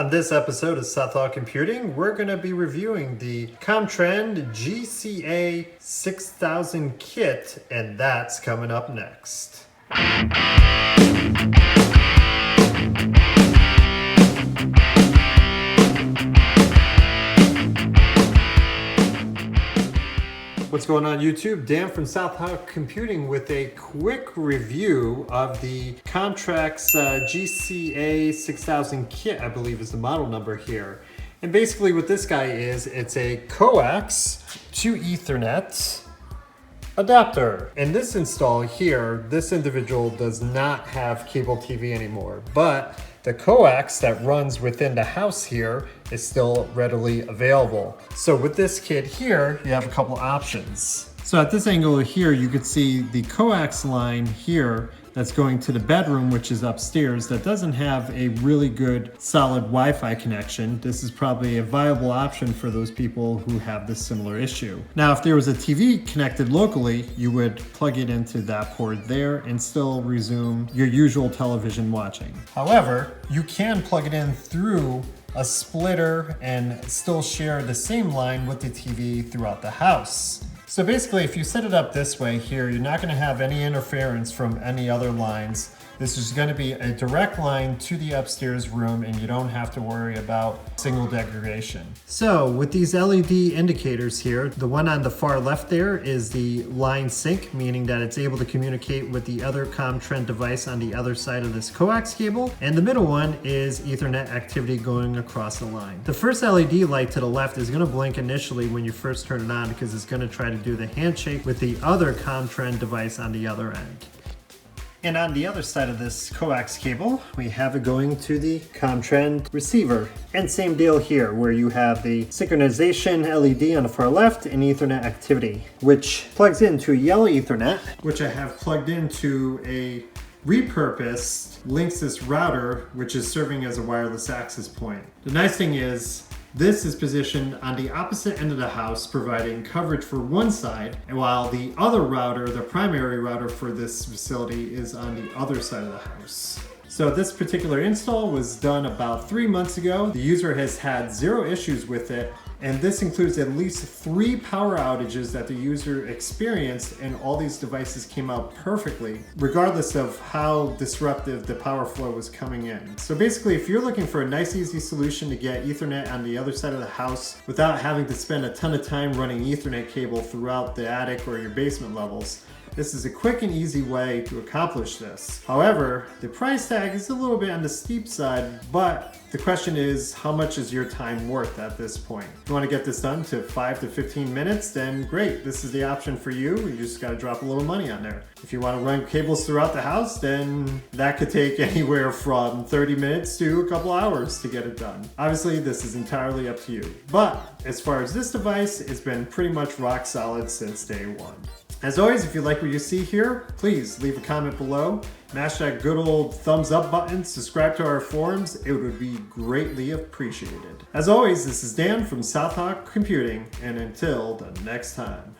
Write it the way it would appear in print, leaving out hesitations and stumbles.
On this episode of Southall Computing, we're going to be reviewing the Comtrend GCA-6000KIT, and that's coming up next. What's going on YouTube? Dan from Southall Computing with a quick review of the Comtrend GCA-6000KIT, I believe is the model number here. And basically what this guy is, it's a Coax to Ethernet adapter. In this install here, this individual does not have cable TV anymore, but the coax that runs within the house here is still readily available. So with this kit here, you have a couple options. So at this angle here, you could see the coax line here that's going to the bedroom, which is upstairs, that doesn't have a really good solid Wi-Fi connection. This is probably a viable option for those people who have this similar issue. Now, if there was a TV connected locally, you would plug it into that port there and still resume your usual television watching. However, you can plug it in through a splitter and still share the same line with the TV throughout the house. So basically, if you set it up this way here, you're not going to have any interference from any other lines. This is going to be a direct line to the upstairs room, and you don't have to worry about signal degradation. So with these LED indicators here, the one on the far left there is the line sync, meaning that it's able to communicate with the other Comtrend device on the other side of this coax cable. And the middle one is Ethernet activity going across the line. The first LED light to the left is going to blink initially when you first turn it on, because it's going to try to do the handshake with the other Comtrend device on the other end. And on the other side of this coax cable, we have it going to the Comtrend receiver. And same deal here, where you have the synchronization LED on the far left and Ethernet activity, which plugs into yellow Ethernet, which I have plugged into a repurposed Linksys router, which is serving as a wireless access point. The nice thing is, this is positioned on the opposite end of the house, providing coverage for one side, and while the other router, the primary router for this facility, is on the other side of the house. So this particular install was done about 3 months ago. The user has had 0 issues with it, and this includes at least 3 power outages that the user experienced, and all these devices came out perfectly, regardless of how disruptive the power flow was coming in. So basically, if you're looking for a nice, easy solution to get Ethernet on the other side of the house without having to spend a ton of time running Ethernet cable throughout the attic or your basement levels, this is a quick and easy way to accomplish this. However, the price tag is a little bit on the steep side, but the question is, how much is your time worth at this point? If you want to get this done to 5 to 15 minutes, then great, this is the option for you. You just got to drop a little money on there. If you want to run cables throughout the house, then that could take anywhere from 30 minutes to a couple hours to get it done. Obviously, this is entirely up to you. But as far as this device, it's been pretty much rock solid since day one. As always, if you like what you see here, please leave a comment below. Mash that good old thumbs up button, subscribe to our forums, it would be greatly appreciated. As always, this is Dan from Southall Computing, and until the next time.